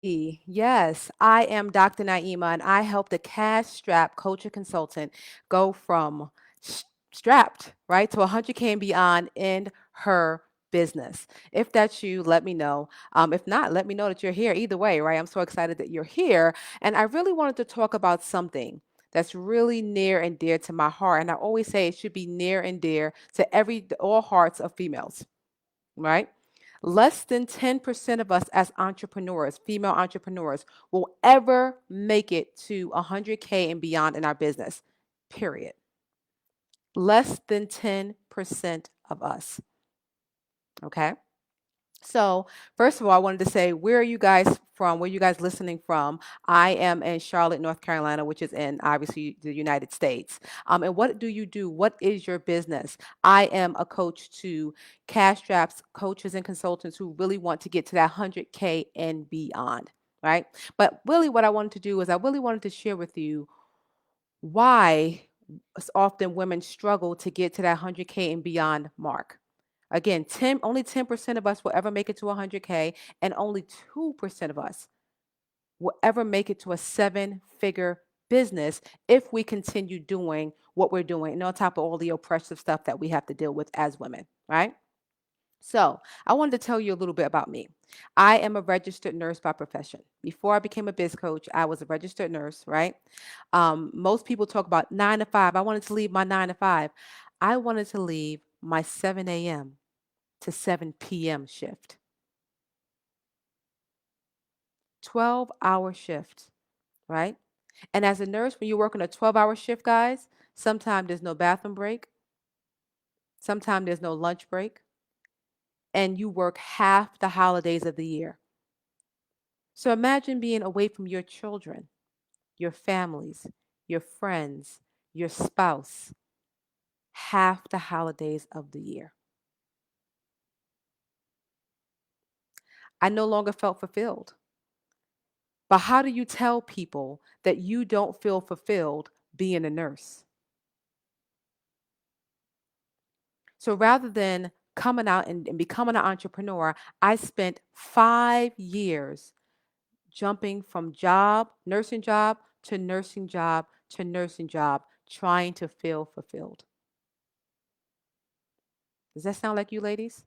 Yes, I am Dr. Naieema, and I help the cash strap coach or consultant go from strapped, right, to 100K and beyond in her business. If that's you, let me know. If not, let me know that you're here. Either way, right? I'm so excited that you're here. And I really wanted to talk about something that's really near and dear to my heart. And I always say it should be near and dear to all hearts of females, right? Less than 10% of us as entrepreneurs, female entrepreneurs, will ever make it to 100K and beyond in our business, period. Less than 10% of us. Okay. So, first of all, I wanted to say, where are you guys from? Where are you guys listening from? I am in Charlotte, North Carolina, which is in obviously the United States. And what do you do? What is your business? I am a coach to cash straps coaches and consultants who really want to get to that 100K and beyond, right? But really, what I wanted to do is I really wanted to share with you why often women struggle to get to that 100K and beyond mark. Again, only 10% of us will ever make it to 100K, and only 2% of us will ever make it to a seven-figure business if we continue doing what we're doing, and on top of all the oppressive stuff that we have to deal with as women, right? So, I wanted to tell you a little bit about me. I am a registered nurse by profession. Before I became a biz coach, I was a registered nurse, right? Most people talk about 9 to 5. I wanted to leave my 9 to 5. I wanted to leave my 7 a.m. to 7 p.m. shift. 12-hour shift, right? And as a nurse, when you're working a 12-hour shift, guys, sometimes there's no bathroom break, sometimes there's no lunch break, and you work half the holidays of the year. So imagine being away from your children, your families, your friends, your spouse, half the holidays of the year. I no longer felt fulfilled. But how do you tell people that you don't feel fulfilled being a nurse? So rather than coming out and becoming an entrepreneur, I spent 5 years jumping from nursing job to nursing job to nursing job, trying to feel fulfilled. Does that sound like you, ladies?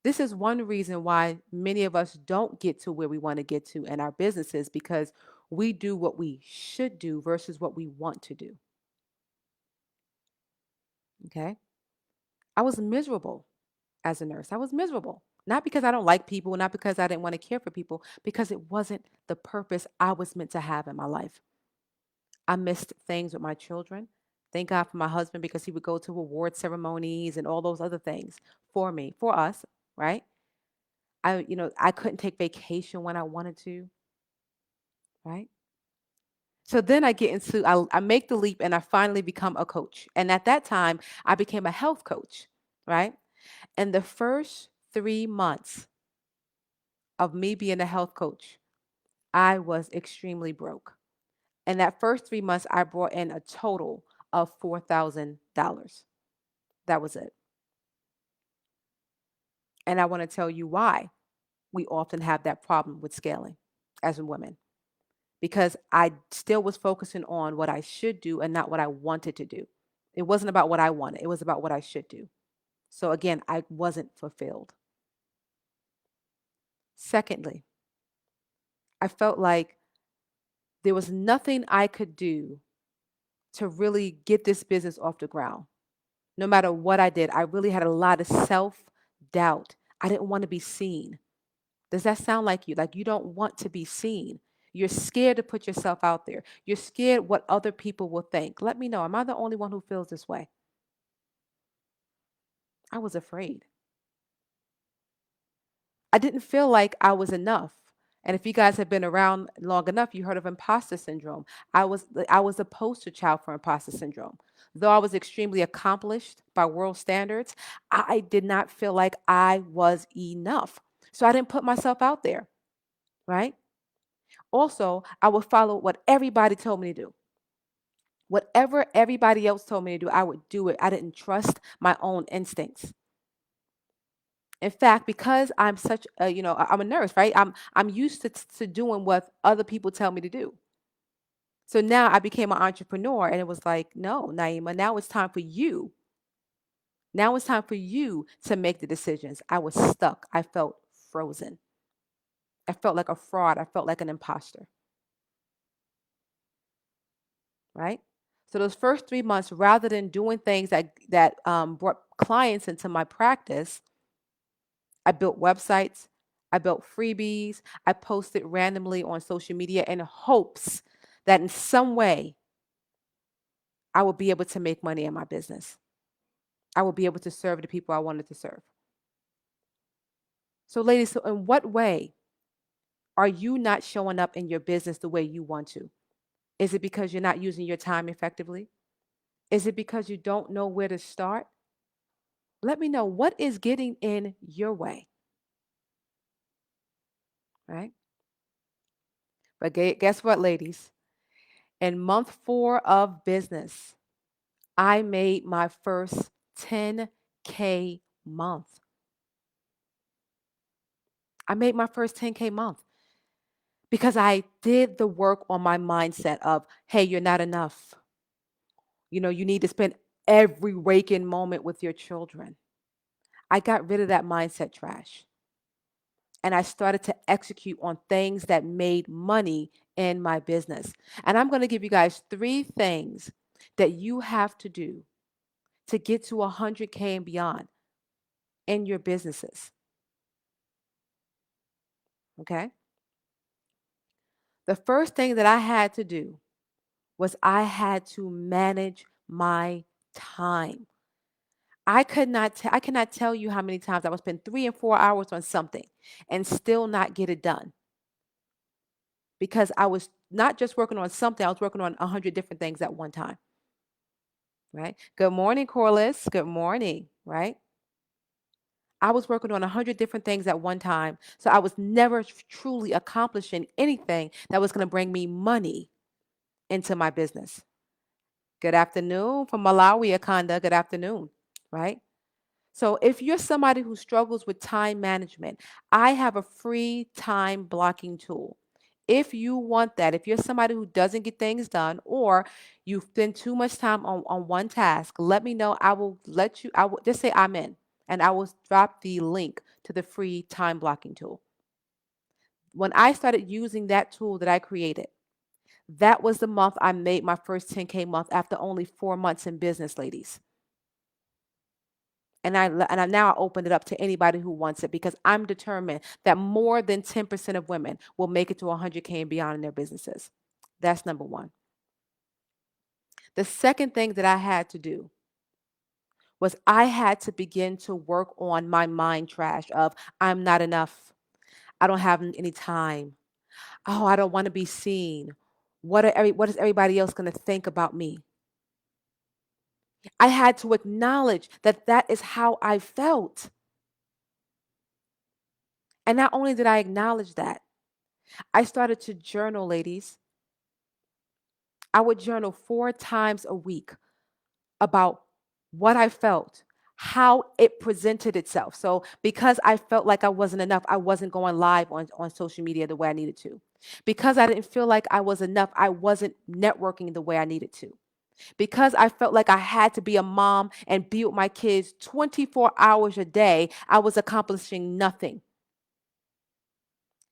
This is one reason why many of us don't get to where we want to get to in our businesses because we do what we should do versus what we want to do. Okay. I was miserable as a nurse. I was miserable. Not because I don't like people, not because I didn't want to care for people, because it wasn't the purpose I was meant to have in my life. I missed things with my children. Thank God for my husband because he would go to award ceremonies and all those other things for me, for us, right? I couldn't take vacation when I wanted to, right? So then I make the leap and I finally become a coach. And at that time, I became a health coach, right? And the first 3 months of me being a health coach, I was extremely broke. And that first 3 months, I brought in a total of $4,000. That was it. And I want to tell you why we often have that problem with scaling as women. Because I still was focusing on what I should do and not what I wanted to do. It wasn't about what I wanted, it was about what I should do. So again, I wasn't fulfilled. Secondly, I felt like there was nothing I could do to really get this business off the ground. No matter what I did, I really had a lot of self doubt. I didn't want to be seen. Does that sound like you? Like you don't want to be seen. You're scared to put yourself out there. You're scared what other people will think. Let me know. Am I the only one who feels this way? I was afraid. I didn't feel like I was enough. And if you guys have been around long enough, you heard of imposter syndrome. I was a poster child for imposter syndrome. Though I was extremely accomplished by world standards, I did not feel like I was enough. So I didn't put myself out there, right? Also, I would follow what everybody told me to do. Whatever everybody else told me to do, I would do it. I didn't trust my own instincts. In fact, because I'm such a, I'm a nurse, right? I'm used to doing what other people tell me to do. So now I became an entrepreneur and it was like, no, Naima, now it's time for you. Now it's time for you to make the decisions. I was stuck. I felt frozen. I felt like a fraud. I felt like an imposter, right? So those first 3 months, rather than doing things that brought clients into my practice, I built websites, I built freebies, I posted randomly on social media in hopes that in some way I would be able to make money in my business. I would be able to serve the people I wanted to serve. So, ladies, so in what way are you not showing up in your business the way you want to? Is it because you're not using your time effectively? Is it because you don't know where to start? Let me know what is getting in your way, right? But guess what, ladies? In month 4 of business, I made my first 10K month. I made my first 10K month because I did the work on my mindset of, hey, you're not enough. You need to spend every waking moment with your children. I got rid of that mindset trash and I started to execute on things that made money in my business. And I'm going to give you guys 3 things that you have to do to get to 100K and beyond in your businesses. Okay. The first thing that I had to do was I had to manage my time. I cannot tell you how many times I would spend 3 and 4 hours on something and still not get it done because I was not just working on something, I was working on 100 different things at one time, right? Good morning, Corliss. Good morning, right? I was working on 100 different things at one time. So I was never truly accomplishing anything that was going to bring me money into my business. Good afternoon from Malawi, Akanda. Good afternoon, right? So if you're somebody who struggles with time management, I have a free time blocking tool. If you want that, if you're somebody who doesn't get things done or you spend too much time on one task, let me know. I will just say I'm in and I will drop the link to the free time blocking tool. When I started using that tool that I created, that was the month I made my first 10K month after only 4 months in business, ladies. And I now opened it up to anybody who wants it because I'm determined that more than 10% of women will make it to 100K and beyond in their businesses. That's number one. The second thing that I had to do was I had to begin to work on my mind trash of I'm not enough. I don't have any time. Oh, I don't want to be seen. What is everybody else going to think about me? I had to acknowledge that that is how I felt. And not only did I acknowledge that, I started to journal, ladies. I would journal 4 times a week about what I felt, how it presented itself. So, because I felt like I wasn't enough, I wasn't going live on social media the way I needed to. Because I didn't feel like I was enough, I wasn't networking the way I needed to. Because I felt like I had to be a mom and be with my kids 24 hours a day, I was accomplishing nothing.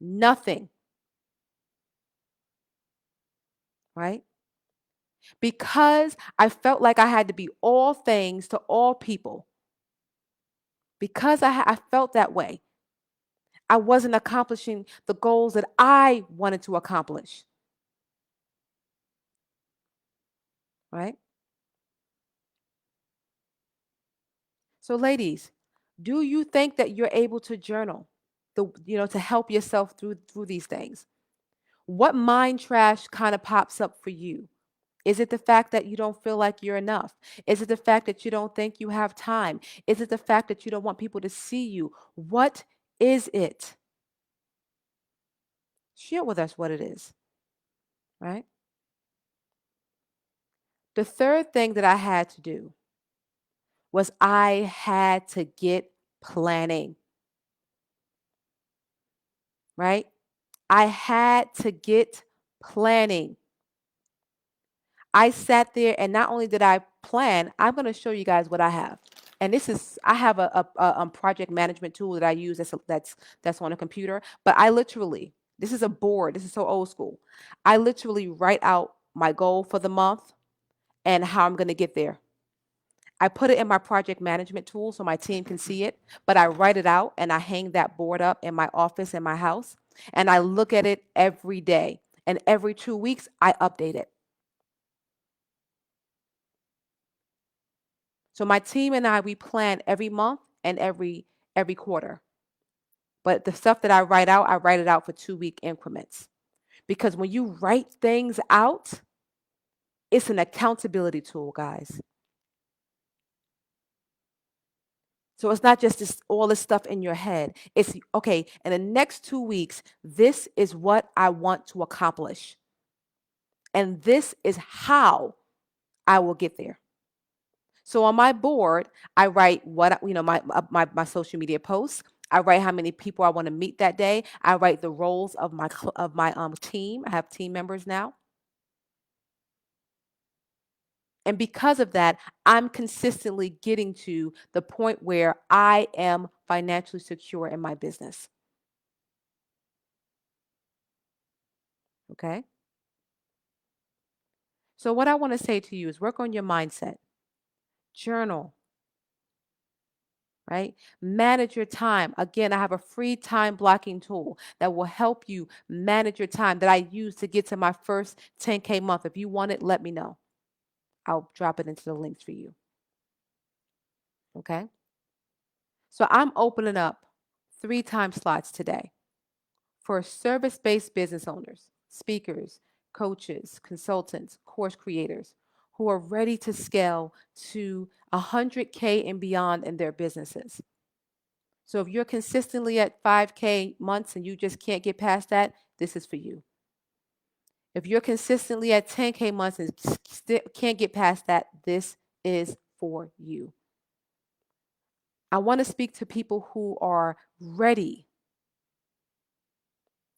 Nothing, right? Because I felt like I had to be all things to all people, because I felt that way, I wasn't accomplishing the goals that I wanted to accomplish, right? So, ladies, do you think that you're able to journal, to help yourself through these things? What mind trash kind of pops up for you? Is it the fact that you don't feel like you're enough? Is it the fact that you don't think you have time? Is it the fact that you don't want people to see you? What is it? Share with us what it is, right? The third thing that I had to do was I had to get planning. right? I had to get planning. I sat there and not only did I plan, I'm going to show you guys what I have. And this is I have a project management tool that I use that's on a computer, but I literally this is a board. This is so old school. I literally write out my goal for the month and how I'm going to get there. I put it in my project management tool so my team can see it, but I write it out and I hang that board up in my office in my house and I look at it every day. And every 2 weeks I update it. So my team and I we plan every month and every quarter. But the stuff that I write it out for 2-week increments. Because when you write things out, it's an accountability tool, guys. So it's not just all this stuff in your head. It's okay, in the next 2 weeks, this is what I want to accomplish. And this is how I will get there. So on my board, I write my social media posts. I write how many people I want to meet that day. I write the roles of my team. I have team members now. And because of that, I'm consistently getting to the point where I am financially secure in my business. Okay? So what I want to say to you is work on your mindset. Journal, right? Manage your time. Again, I have a free time blocking tool that will help you manage your time that I use to get to my first 10K month. If you want it, let me know. I'll drop it into the links for you. Okay. So I'm opening up 3 time slots today for service based business owners, speakers, coaches, consultants, course creators who are ready to scale to 100K and beyond in their businesses. So if you're consistently at 5K months and you just can't get past that, this is for you. If you're consistently at 10K months and still can't get past that, this is for you. I want to speak to people who are ready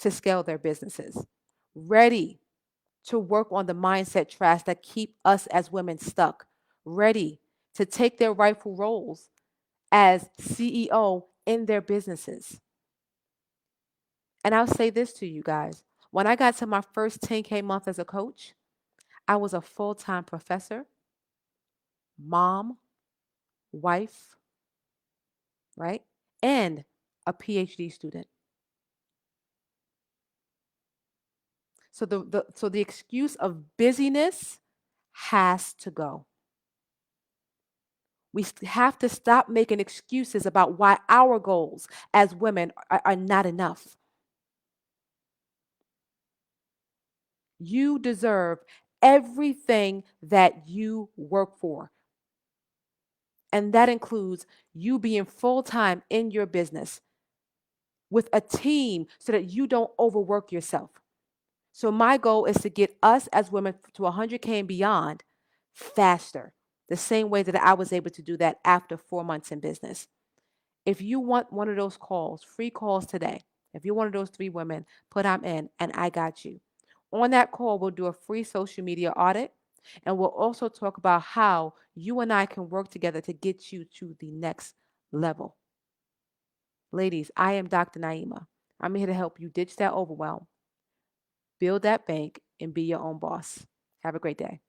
to scale their businesses, ready to work on the mindset traps that keep us as women stuck, ready to take their rightful roles as CEO in their businesses. And I'll say this to you guys. When I got to my first 10K month as a coach, I was a full time professor, mom, wife, right? And a PhD student. So the excuse of busyness has to go. We have to stop making excuses about why our goals as women are not enough. You deserve everything that you work for. And that includes you being full time in your business with a team so that you don't overwork yourself. So, my goal is to get us as women to 100K and beyond faster, the same way that I was able to do that after 4 months in business. If you want one of those calls, free calls today, if you're one of those 3 women, put I'm in and I got you. On that call, we'll do a free social media audit and we'll also talk about how you and I can work together to get you to the next level. Ladies, I am Dr. Naieema. I'm here to help you ditch that overwhelm, build that bank, and be your own boss. Have a great day.